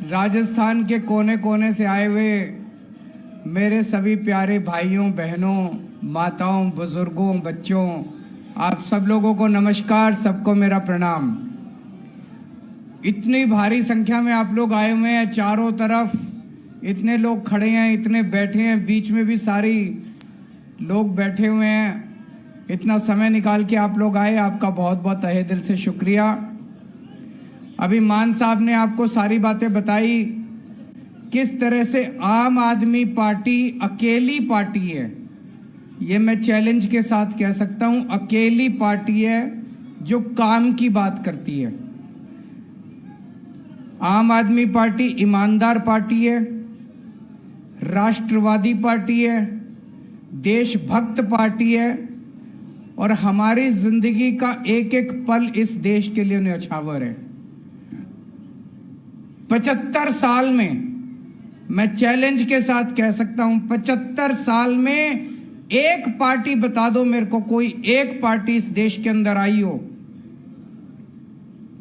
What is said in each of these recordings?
राजस्थान के कोने कोने से आए हुए मेरे सभी प्यारे भाइयों बहनों, माताओं, बुजुर्गों, बच्चों, आप सब लोगों को नमस्कार, सबको मेरा प्रणाम। इतनी भारी संख्या में आप लोग आए हुए हैं, चारों तरफ इतने लोग खड़े हैं, इतने बैठे हैं, बीच में भी सारी लोग बैठे हुए हैं। इतना समय निकाल के आप लोग आए, आपका बहुत बहुत तहे दिल से शुक्रिया। अभी मान साहब ने आपको सारी बातें बताई, किस तरह से आम आदमी पार्टी अकेली पार्टी है। ये मैं चैलेंज के साथ कह सकता हूं, अकेली पार्टी है जो काम की बात करती है। आम आदमी पार्टी ईमानदार पार्टी है, राष्ट्रवादी पार्टी है, देशभक्त पार्टी है और हमारी जिंदगी का एक एक पल इस देश के लिए न्यौछावर है। 75 साल में मैं चैलेंज के साथ कह सकता हूं, 75 साल में एक पार्टी बता दो मेरे को, कोई एक पार्टी इस देश के अंदर आई हो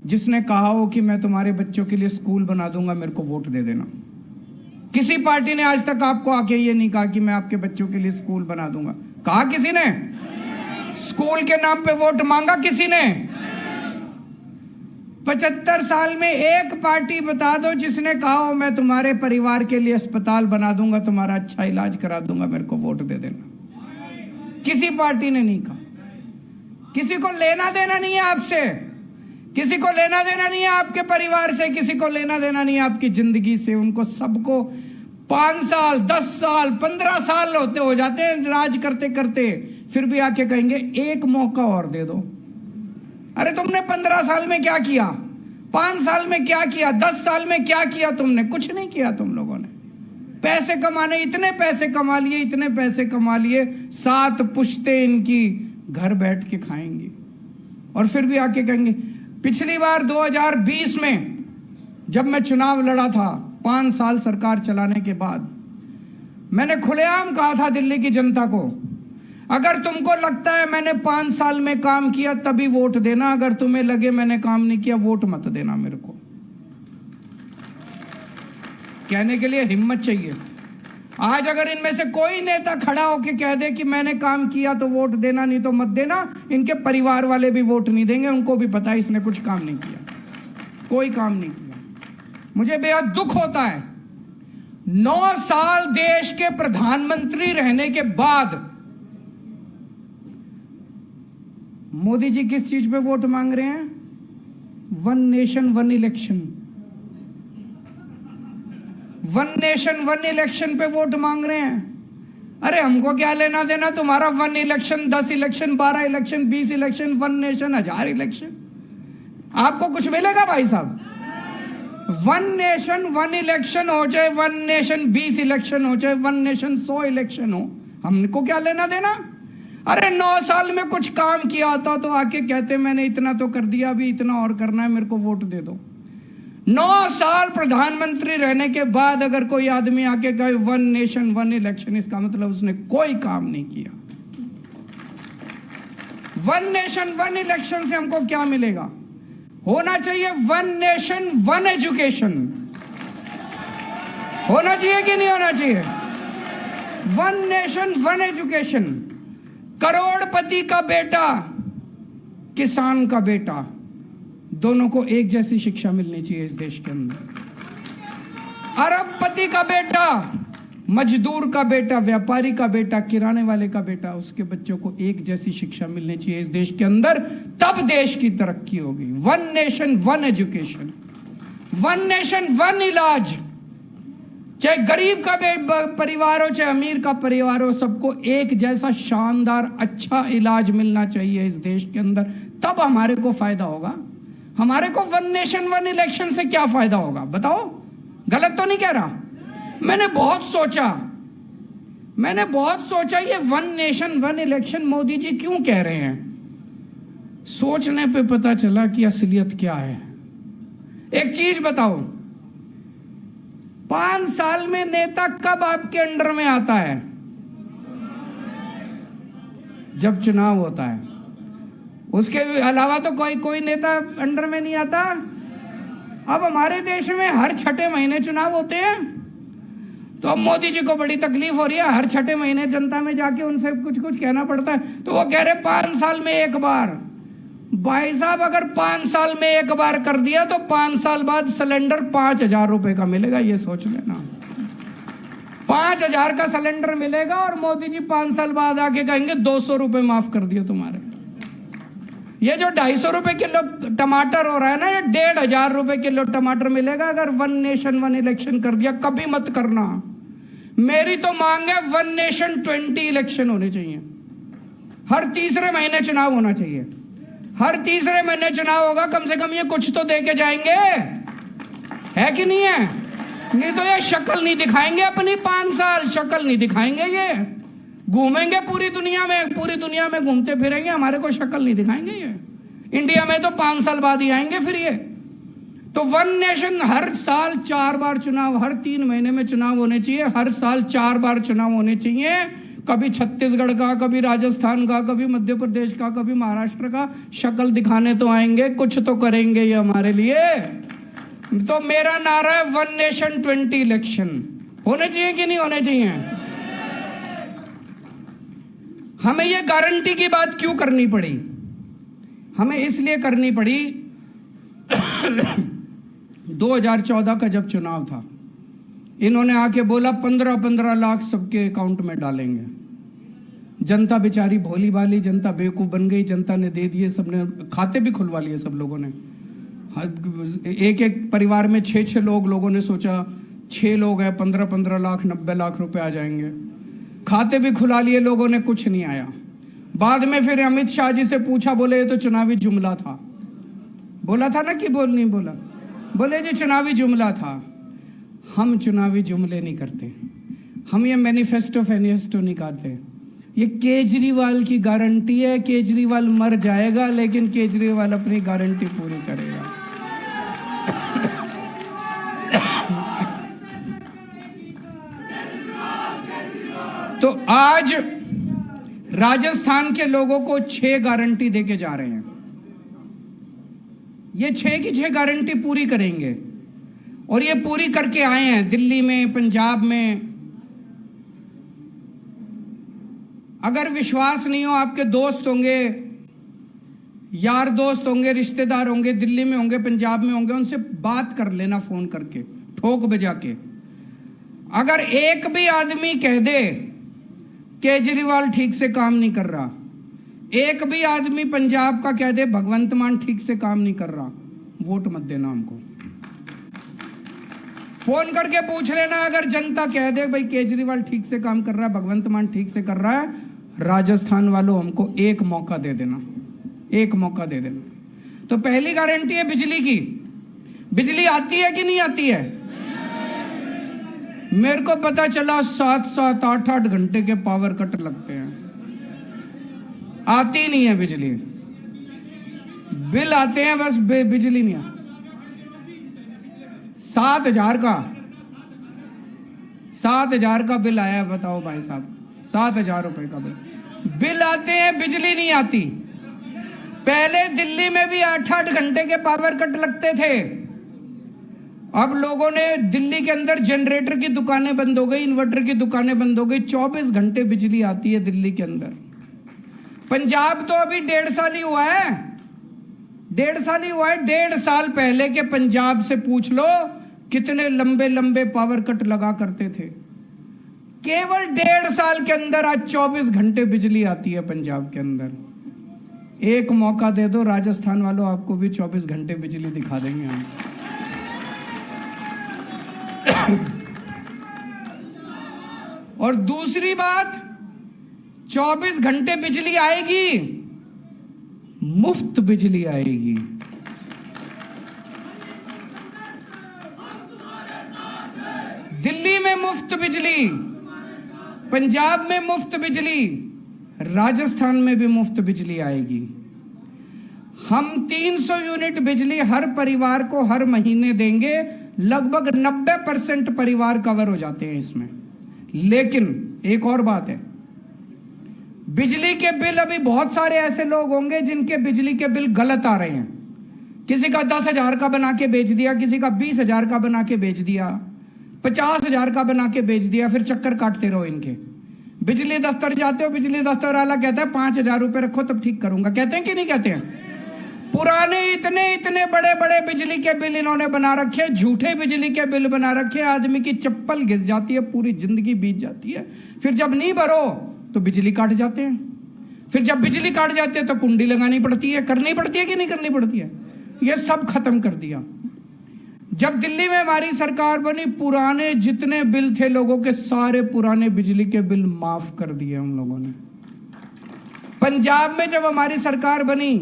जिसने कहा हो कि मैं तुम्हारे बच्चों के लिए स्कूल बना दूंगा, मेरे को वोट दे देना। किसी पार्टी ने आज तक आपको आके ये नहीं कहा कि मैं आपके बच्चों के लिए स्कूल बना दूंगा। कहा किसी ने? स्कूल के नाम पे वोट मांगा किसी ने? 75 साल में एक पार्टी बता दो जिसने कहा हो मैं तुम्हारे परिवार के लिए अस्पताल बना दूंगा, तुम्हारा अच्छा इलाज करा दूंगा, मेरे को वोट दे देना। किसी पार्टी ने नहीं कहा। किसी को लेना देना नहीं है आपसे, किसी को लेना देना नहीं है आपके परिवार से, किसी को लेना देना नहीं है आपकी जिंदगी से। उनको सबको 5 साल, 10 साल, 15 साल होते हो जाते हैं राज करते करते, फिर भी आके कहेंगे एक मौका और दे दो। अरे तुमने 15 साल में क्या किया? 5 साल में क्या किया? 10 साल में क्या किया तुमने? कुछ नहीं किया तुम लोगों ने। पैसे कमाने, इतने पैसे कमा लिए, इतने पैसे कमा लिए, 7 पुश्ते इनकी घर बैठ के खाएंगी और फिर भी आके कहेंगे। पिछली बार 2020 में जब मैं चुनाव लड़ा था, 5 साल सरकार चलाने के बाद, मैंने खुलेआम कहा था दिल्ली की जनता को, अगर तुमको लगता है मैंने 5 साल में काम किया तभी वोट देना, अगर तुम्हें लगे मैंने काम नहीं किया वोट मत देना। मेरे को कहने के लिए हिम्मत चाहिए। आज अगर इनमें से कोई नेता खड़ा होकर कह दे कि मैंने काम किया तो वोट देना, नहीं तो मत देना, इनके परिवार वाले भी वोट नहीं देंगे। उनको भी पता है इसने कुछ काम नहीं किया, कोई काम नहीं किया। मुझे बेहद दुख होता है, 9 साल देश के प्रधानमंत्री रहने के बाद मोदी जी किस चीज पे वोट मांग रहे हैं? 1 नेशन 1 इलेक्शन। 1 नेशन 1 इलेक्शन पे वोट मांग रहे हैं। अरे हमको क्या लेना देना तुम्हारा 1 election, 10 election, 12 election, 20 election, 1 nation, 1000 election. आपको कुछ मिलेगा भाई साहब? 1 नेशन 1 इलेक्शन हो, चाहे 1 नेशन 20 इलेक्शन हो, चाहे 1 नेशन 100 इलेक्शन हो, हमको क्या लेना देना? अरे 9 साल में कुछ काम किया होता तो आके कहते मैंने इतना तो कर दिया, अभी इतना और करना है, मेरे को वोट दे दो। 9 साल प्रधानमंत्री रहने के बाद अगर कोई आदमी आके कहे 1 नेशन 1 इलेक्शन, इसका मतलब उसने कोई काम नहीं किया। 1 नेशन 1 इलेक्शन से हमको क्या मिलेगा? होना चाहिए 1 नेशन 1 एजुकेशन। होना चाहिए कि नहीं होना चाहिए? 1 नेशन 1 एजुकेशन। करोड़पति का बेटा, किसान का बेटा, दोनों को एक जैसी शिक्षा मिलनी चाहिए इस देश के अंदर। अरबपति का बेटा, मजदूर का बेटा, व्यापारी का बेटा, किराने वाले का बेटा, उसके बच्चों को एक जैसी शिक्षा मिलनी चाहिए इस देश के अंदर, तब देश की तरक्की होगी। 1 नेशन 1 एजुकेशन, 1 नेशन 1 इलाज। चाहे गरीब का परिवार हो, चाहे अमीर का परिवार हो, सबको एक जैसा शानदार अच्छा इलाज मिलना चाहिए इस देश के अंदर, तब हमारे को फायदा होगा। हमारे को 1 नेशन 1 इलेक्शन से क्या फायदा होगा बताओ? गलत तो नहीं कह रहा? मैंने बहुत सोचा ये 1 नेशन 1 इलेक्शन मोदी जी क्यों कह रहे हैं। सोचने पे पता चला कि असलियत क्या है। एक चीज बताओ, 5 साल में नेता कब आपके अंडर में आता है? जब चुनाव होता है। उसके अलावा तो कोई नेता अंडर में नहीं आता। अब हमारे देश में हर छठे महीने चुनाव होते हैं, तो अब मोदी जी को बड़ी तकलीफ हो रही है, हर छठे महीने जनता में जाके उनसे कुछ कुछ कहना पड़ता है। तो वो कह रहे 5 साल में एक बार। भाई साहब, अगर 5 साल में एक बार कर दिया तो 5 साल बाद सिलेंडर 5,000 रुपए का मिलेगा, ये सोच लेना। 5,000 का सिलेंडर मिलेगा और मोदी जी 5 साल बाद आके कहेंगे 200 रुपए माफ कर दिए तुम्हारे। ये जो 250 रुपए किलो टमाटर हो रहा है ना, ये 1,500 रुपए किलो टमाटर मिलेगा अगर 1 नेशन 1 इलेक्शन कर दिया। कभी मत करना। मेरी तो मांग है 1 नेशन 20 इलेक्शन होने चाहिए। हर तीसरे महीने चुनाव होना चाहिए। हर तीसरे महीने चुनाव होगा, कम से कम ये कुछ तो दे के जाएंगे, है कि नहीं है? नहीं तो ये शक्ल नहीं दिखाएंगे अपनी, 5 साल शक्ल नहीं दिखाएंगे। ये घूमेंगे पूरी दुनिया में घूमते फिरेंगे, हमारे को शक्ल नहीं दिखाएंगे। ये इंडिया में तो 5 साल बाद ही आएंगे फिर ये। तो 1 नेशन, हर साल 4 बार चुनाव, हर 3 महीने में चुनाव होने चाहिए, हर साल 4 बार चुनाव होने चाहिए। कभी छत्तीसगढ़ का, कभी राजस्थान का, कभी मध्य प्रदेश का, कभी महाराष्ट्र का। शक्ल दिखाने तो आएंगे, कुछ तो करेंगे ये हमारे लिए। तो मेरा नारा है 1 नेशन 20 इलेक्शन। होने चाहिए कि नहीं होने चाहिए? हमें ये गारंटी की बात क्यों करनी पड़ी? हमें इसलिए करनी पड़ी 2014 का जब चुनाव था, इन्होंने आके बोला 15-15 लाख सबके अकाउंट में डालेंगे। जनता बेचारी भोली भाली, जनता बेवकूफ बन गई, जनता ने दे दिए, सबने खाते भी खुलवा लिए सब लोगों ने। एक एक परिवार में 6-6 लोगों ने सोचा 6 लोग हैं, 15-15 लाख 90 लाख रुपए आ जाएंगे। खाते भी खुला लिए लोगों ने, कुछ नहीं आया। बाद में फिर अमित शाह जी से पूछा, बोले ये तो चुनावी जुमला था। बोला था ना कि नहीं बोला? बोले जी चुनावी जुमला था। हम चुनावी जुमले नहीं करते, हम ये मैनिफेस्टो नहीं करते। ये केजरीवाल की गारंटी है। केजरीवाल मर जाएगा लेकिन केजरीवाल अपनी गारंटी पूरी करेगा। तो आज राजस्थान के लोगों को 6 गारंटी देके जा रहे हैं। ये 6 की 6 गारंटी पूरी करेंगे और ये पूरी करके आए हैं दिल्ली में, पंजाब में। अगर विश्वास नहीं हो, आपके दोस्त होंगे, यार दोस्त होंगे, रिश्तेदार होंगे, दिल्ली में होंगे, पंजाब में होंगे, उनसे बात कर लेना फोन करके, ठोक बजा के। अगर एक भी आदमी कह दे केजरीवाल ठीक से काम नहीं कर रहा, एक भी आदमी पंजाब का कह दे भगवंत मान ठीक से काम नहीं कर रहा, वोट मत देना हमको। फोन करके पूछ लेना। अगर जनता कह दे भाई केजरीवाल ठीक से काम कर रहा है, भगवंत मान ठीक से कर रहा है, राजस्थान वालों हमको एक मौका दे देना, एक मौका दे देना। तो पहली गारंटी है बिजली की। बिजली आती है कि नहीं आती है? मेरे को पता चला 7-7, 8-8 घंटे के पावर कट लगते हैं, आती नहीं है बिजली। बिल आते हैं बस, बिजली नहीं आती। 7,000 का बिल आया, बताओ भाई साहब, 7,000 रुपए का बिल आते हैं, बिजली नहीं आती। पहले दिल्ली में भी 8-8 घंटे के पावर कट लगते थे। अब लोगों ने, दिल्ली के अंदर जनरेटर की दुकानें बंद हो गई, इन्वर्टर की दुकानें बंद हो गई, 24 घंटे बिजली आती है दिल्ली के अंदर। पंजाब तो अभी 1.5 साल ही हुआ है, 1.5 साल ही हुआ है। 1.5 साल पहले के पंजाब से पूछ लो कितने लंबे लंबे पावर कट लगा करते थे। केवल 1.5 साल के अंदर आज 24 घंटे बिजली आती है पंजाब के अंदर। एक मौका दे दो राजस्थान वालों, आपको भी 24 घंटे बिजली दिखा देंगे हम। और दूसरी बात, 24 घंटे बिजली आएगी, मुफ्त बिजली आएगी। दिल्ली में मुफ्त बिजली, पंजाब में मुफ्त बिजली, राजस्थान में भी मुफ्त बिजली आएगी। हम 300 यूनिट बिजली हर परिवार को हर महीने देंगे। लगभग 90% परिवार कवर हो जाते हैं इसमें। लेकिन एक और बात है, बिजली के बिल, अभी बहुत सारे ऐसे लोग होंगे जिनके बिजली के बिल गलत आ रहे हैं। किसी का 10,000 का बना के बेच दिया, किसी का 20,000 का बना के बेच दिया, 50,000 का बना के बेच दिया, फिर चक्कर काटते रहो इनके। बिजली दफ्तर जाते हो, बिजली दफ्तर वाला कहता है 5,000 रुपए रखो तब ठीक करूंगा। कहते हैं कि नहीं कहते हैं? पुराने इतने इतने बड़े बड़े बिजली के बिल इन्होंने बना रखे, झूठे बिजली के बिल बना रखे, आदमी की चप्पल घिस जाती है, पूरी जिंदगी बीत जाती है। फिर जब नहीं भरो तो बिजली काट जाते हैं, फिर जब बिजली काट जाते हैं तो कुंडी लगानी पड़ती है। करनी पड़ती है कि नहीं करनी पड़ती है? ये सब खत्म कर दिया। जब दिल्ली में हमारी सरकार बनी, पुराने जितने बिल थे लोगों के, सारे पुराने बिजली के बिल माफ कर दिए हम लोगों ने। पंजाब में जब हमारी सरकार बनी,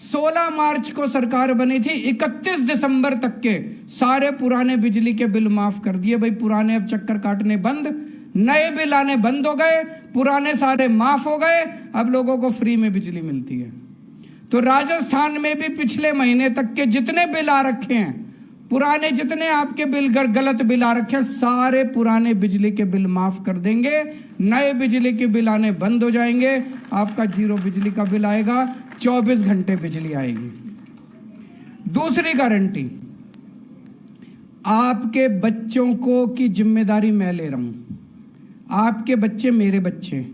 16 मार्च को सरकार बनी थी, 31 दिसंबर तक के सारे पुराने बिजली के बिल माफ कर दिए। भाई पुराने अब चक्कर काटने बंद, नए बिल आने बंद हो गए, पुराने सारे माफ हो गए, अब लोगों को फ्री में बिजली मिलती है। तो राजस्थान में भी पिछले महीने तक के जितने बिल आ रखे हैं, पुराने जितने आपके बिल गलत बिल आ रखे हैं, सारे पुराने बिजली के बिल माफ कर देंगे, नए बिजली के बिल आने बंद हो जाएंगे, आपका जीरो बिजली का बिल आएगा, 24 घंटे बिजली आएगी। दूसरी गारंटी, आपके बच्चों को की जिम्मेदारी मैं ले रहा हूं। आपके बच्चे मेरे बच्चे,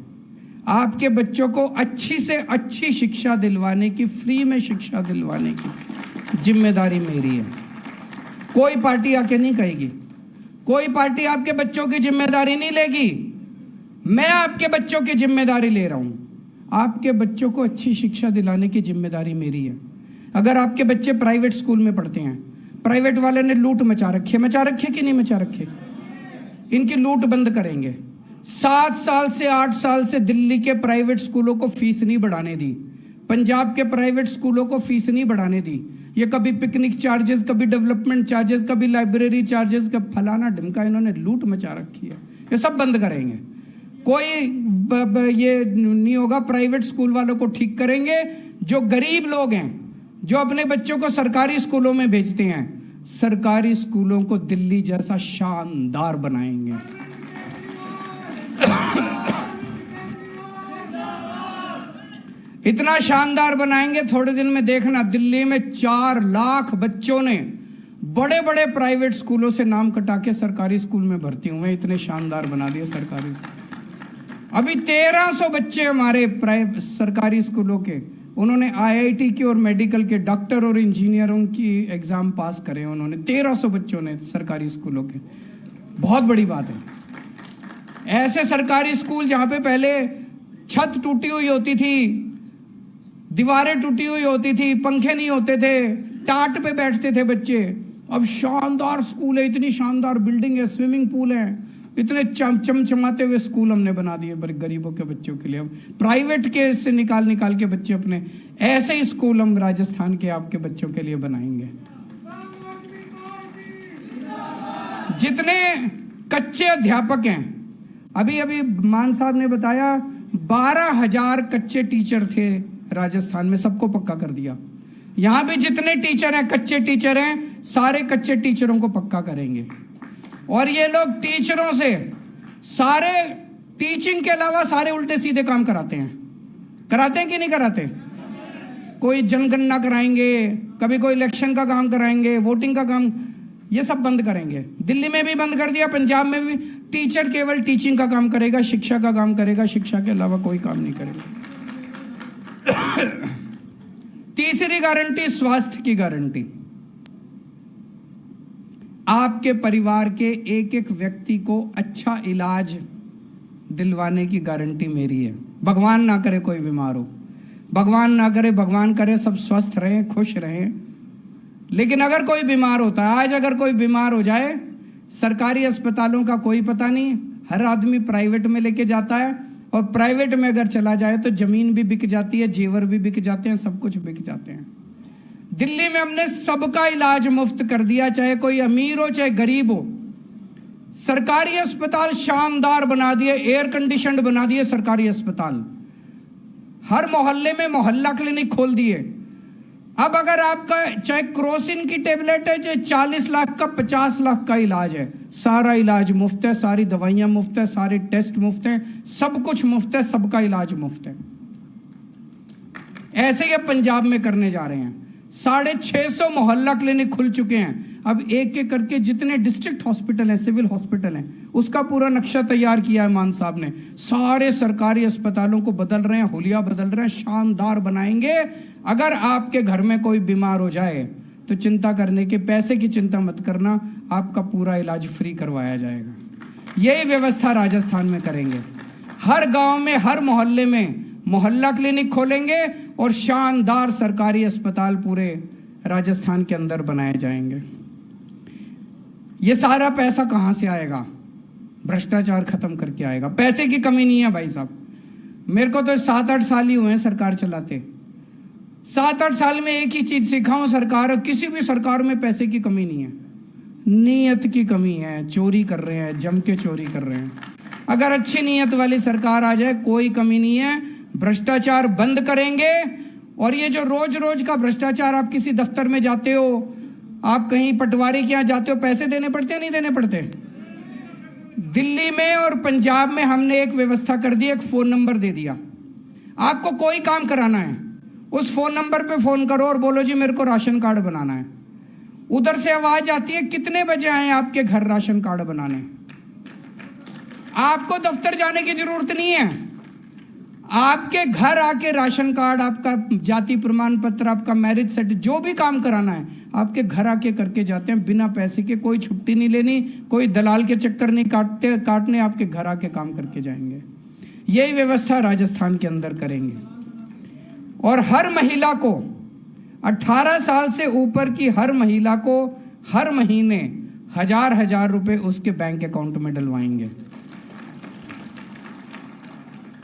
आपके बच्चों को अच्छी से अच्छी शिक्षा दिलवाने की, फ्री में शिक्षा दिलवाने की जिम्मेदारी मेरी है। कोई पार्टी आके नहीं कहेगी, कोई पार्टी आपके बच्चों की जिम्मेदारी नहीं लेगी। मैं आपके बच्चों की जिम्मेदारी ले रहा हूं। आपके बच्चों को अच्छी शिक्षा दिलाने की जिम्मेदारी मेरी है। अगर आपके बच्चे प्राइवेट स्कूल में पढ़ते हैं, प्राइवेट वाले ने लूट मचा रखी है कि नहीं मचा रखी? इनकी लूट बंद करेंगे। 7 साल से 8 साल से दिल्ली के प्राइवेट स्कूलों को फीस नहीं बढ़ाने दी, पंजाब के प्राइवेट स्कूलों को फीस नहीं बढ़ाने दी। ये कभी पिकनिक चार्जेस, कभी डेवलपमेंट चार्जेस, कभी लाइब्रेरी चार्जेस, कभी फलाना ढिमका, इन्होंने लूट मचा रखी है। ये सब बंद करेंगे। कोई ये नहीं होगा। प्राइवेट स्कूल वालों को ठीक करेंगे। जो गरीब लोग हैं, जो अपने बच्चों को सरकारी स्कूलों में भेजते हैं, सरकारी स्कूलों को दिल्ली जैसा शानदार बनाएंगे। इतना शानदार बनाएंगे, थोड़े दिन में देखना, दिल्ली में 4 लाख बच्चों ने बड़े बड़े प्राइवेट स्कूलों से नाम कटा के सरकारी स्कूल में भर्ती हुए। इतने शानदार बना दिए सरकारी। अभी 1300 बच्चे हमारे सरकारी स्कूलों के, उन्होंने IIT की और मेडिकल के डॉक्टर और इंजीनियरों की एग्जाम पास करे उन्होंने। 1300 बच्चों ने सरकारी स्कूलों के। बहुत बड़ी बात है। ऐसे सरकारी स्कूल जहां पे पहले छत टूटी हुई होती थी, दीवारें टूटी हुई होती थी, पंखे नहीं होते थे, टाट पे बैठते थे बच्चे, अब शानदार स्कूल है, इतनी शानदार बिल्डिंग है, स्विमिंग पूल है, इतने चमचमाते हुए स्कूल हमने बना दिए गरीबों के बच्चों के लिए। अब प्राइवेट के से निकाल के बच्चे अपने, ऐसे ही स्कूल हम राजस्थान के आपके बच्चों के लिए बनाएंगे। जितने कच्चे अध्यापक हैं, अभी मान साहब ने बताया 12,000 कच्चे टीचर थे राजस्थान में, सबको पक्का कर दिया। यहां भी जितने टीचर हैं, कच्चे टीचर हैं, सारे कच्चे टीचरों को पक्का करेंगे। और ये लोग टीचरों से सारे टीचिंग के अलावा सारे उल्टे सीधे काम कराते हैं कि नहीं कराते? कोई जनगणना कराएंगे, कभी कोई इलेक्शन का काम कराएंगे, वोटिंग का काम, ये सब बंद करेंगे। दिल्ली में भी बंद कर दिया, पंजाब में भी। टीचर केवल टीचिंग का काम करेगा, शिक्षा का काम करेगा, शिक्षा के अलावा कोई काम नहीं करेगा। तीसरी गारंटी, स्वास्थ्य की गारंटी। आपके परिवार के एक एक व्यक्ति को अच्छा इलाज दिलवाने की गारंटी मेरी है। भगवान ना करे कोई बीमार हो, भगवान ना करे, भगवान करे सब स्वस्थ रहें, खुश रहें। लेकिन अगर कोई बीमार होता है, आज अगर कोई बीमार हो जाए, सरकारी अस्पतालों का कोई पता नहीं, हर आदमी प्राइवेट में लेके जाता है, और प्राइवेट में अगर चला जाए तो जमीन भी बिक जाती है, जेवर भी बिक जाते हैं, सब कुछ बिक जाते हैं। दिल्ली में हमने सबका इलाज मुफ्त कर दिया, चाहे कोई अमीर हो चाहे गरीब हो। सरकारी अस्पताल शानदार बना दिए, एयर कंडीशनड बना दिए सरकारी अस्पताल। हर मोहल्ले में मोहल्ला क्लिनिक खोल दिए। अब अगर आपका चाहे क्रोसिन की टेबलेट है, चाहे 40 लाख का 50 लाख का इलाज है, सारा इलाज मुफ्त है, सारी दवाइयां मुफ्त है, सारे टेस्ट मुफ्त हैं, सब कुछ मुफ्त है, सबका इलाज मुफ्त है। ऐसे ही पंजाब में करने जा रहे हैं। 650 मोहल्ला क्लिनिक खुल चुके हैं। अब एक एक करके जितने डिस्ट्रिक्ट हॉस्पिटल हैं, सिविल हॉस्पिटल हैं, उसका पूरा नक्शा तैयार किया है मान साहब ने। सारे सरकारी अस्पतालों को बदल रहे हैं, हुलिया बदल रहे हैं, शानदार बनाएंगे। अगर आपके घर में कोई बीमार हो जाए तो चिंता करने के, पैसे की चिंता मत करना, आपका पूरा इलाज फ्री करवाया जाएगा। यही व्यवस्था राजस्थान में करेंगे। हर गांव में, हर मोहल्ले में मोहल्ला क्लिनिक खोलेंगे और शानदार सरकारी अस्पताल पूरे राजस्थान के अंदर बनाए जाएंगे। ये सारा पैसा कहां से आएगा? भ्रष्टाचार खत्म करके आएगा। पैसे की कमी नहीं है भाई साहब। मेरे को तो 7-8 साल ही हुए हैं सरकार चलाते। 7-8 साल में एक ही चीज सीखा हूं, सरकार, किसी भी सरकार में पैसे की कमी नहीं है, नीयत की कमी है। चोरी कर रहे हैं, जम के चोरी कर रहे हैं। अगर अच्छी नीयत वाली सरकार आ जाए, कोई कमी नहीं है। भ्रष्टाचार बंद करेंगे। और ये जो रोज रोज का भ्रष्टाचार, आप किसी दफ्तर में जाते हो, आप कहीं पटवारी के यहाँ जाते हो, पैसे देने पड़ते हैं, नहीं देने पड़ते? दिल्ली में और पंजाब में हमने एक व्यवस्था कर दी, एक फोन नंबर दे दिया। आपको कोई काम कराना है, उस फोन नंबर पे फोन करो और बोलो जी मेरे को राशन कार्ड बनाना है। उधर से आवाज आती है, कितने बजे आए आपके घर राशन कार्ड बनाने। आपको दफ्तर जाने की जरूरत नहीं है। आपके घर आके राशन कार्ड, आपका जाति प्रमाण पत्र, आपका मैरिज सर्टिफिकेट, जो भी काम कराना है आपके घर आके करके जाते हैं, बिना पैसे के। कोई छुट्टी नहीं लेनी, कोई दलाल के चक्कर नहीं काटने, आपके घर आके काम करके जाएंगे। यही व्यवस्था राजस्थान के अंदर करेंगे। और हर महिला को, 18 साल से ऊपर की हर महिला को हर महीने 1000 रुपए उसके बैंक अकाउंट में डलवाएंगे।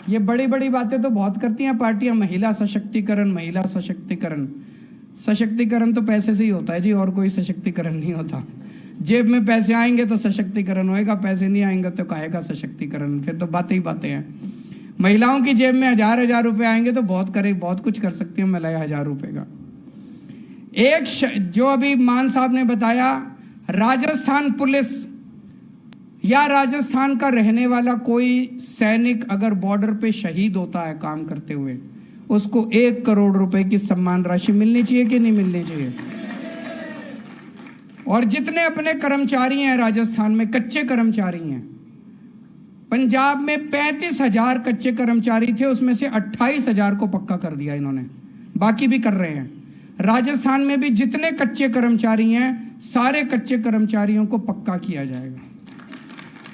ये बड़ी बड़ी बातें तो बहुत करती हैं पार्टियां, महिला सशक्तिकरण, महिला सशक्तिकरण। सशक्तिकरण तो पैसे से ही होता है जी, और कोई सशक्तिकरण नहीं होता। जेब में पैसे आएंगे तो सशक्तिकरण होएगा, पैसे नहीं आएंगे तो काहेगा सशक्तिकरण। फिर तो बातें ही बातें हैं। महिलाओं की जेब में 1000 रुपए आएंगे तो बहुत कुछ कर सकती है महिलाएं 1000 रुपए का। जो अभी मान साहब ने बताया, राजस्थान पुलिस या राजस्थान का रहने वाला कोई सैनिक अगर बॉर्डर पे शहीद होता है काम करते हुए, उसको 1 करोड़ रुपए की सम्मान राशि मिलनी चाहिए कि नहीं मिलनी चाहिए? और जितने अपने कर्मचारी हैं राजस्थान में, कच्चे कर्मचारी हैं, पंजाब में 35,000 कच्चे कर्मचारी थे, उसमें से 28,000 को पक्का कर दिया इन्होंने, बाकी भी कर रहे हैं। राजस्थान में भी जितने कच्चे कर्मचारी हैं, सारे कच्चे कर्मचारियों को पक्का किया जाएगा।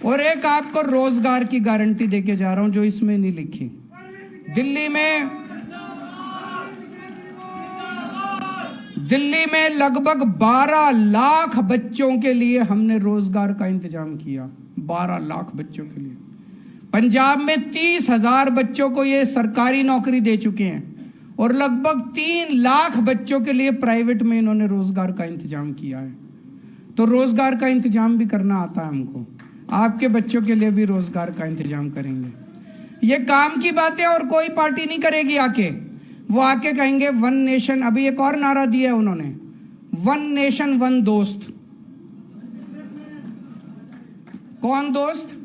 और एक आपको रोजगार की गारंटी देके जा रहा हूं जो इसमें नहीं लिखी। दिल्ली में लगभग 12 लाख बच्चों के लिए हमने रोजगार का इंतजाम किया। 12 लाख बच्चों के लिए। पंजाब में 30,000 बच्चों को ये सरकारी नौकरी दे चुके हैं और लगभग 3 लाख बच्चों के लिए प्राइवेट में इन्होंने रोजगार का इंतजाम किया है। तो रोजगार का इंतजाम भी करना आता है हमको। आपके बच्चों के लिए भी रोजगार का इंतजाम करेंगे। ये काम की बातें और कोई पार्टी नहीं करेगी। आके वो आके कहेंगे 1 नेशन। अभी एक और नारा दिया है उन्होंने, 1 नेशन 1 दोस्त। कौन दोस्त?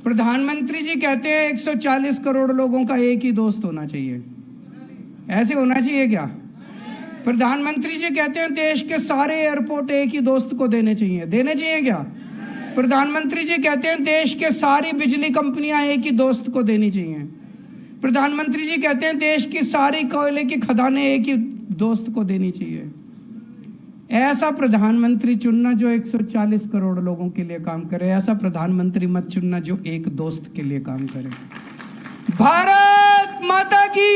प्रधानमंत्री जी कहते हैं 140 करोड़ लोगों का एक ही दोस्त होना चाहिए। ऐसे होना चाहिए क्या? प्रधानमंत्री जी कहते हैं देश के सारे एयरपोर्ट एक ही दोस्त को देने चाहिए क्या? प्रधानमंत्री जी कहते हैं देश के सारी बिजली कंपनियां एक ही दोस्त को देनी चाहिए। प्रधानमंत्री जी कहते हैं देश की सारी कोयले की खदानें एक ही दोस्त को देनी चाहिए। ऐसा प्रधानमंत्री चुनना जो 140 करोड़ लोगों के लिए काम करे। ऐसा प्रधानमंत्री मत चुनना जो एक दोस्त के लिए काम करे। भारत माता की।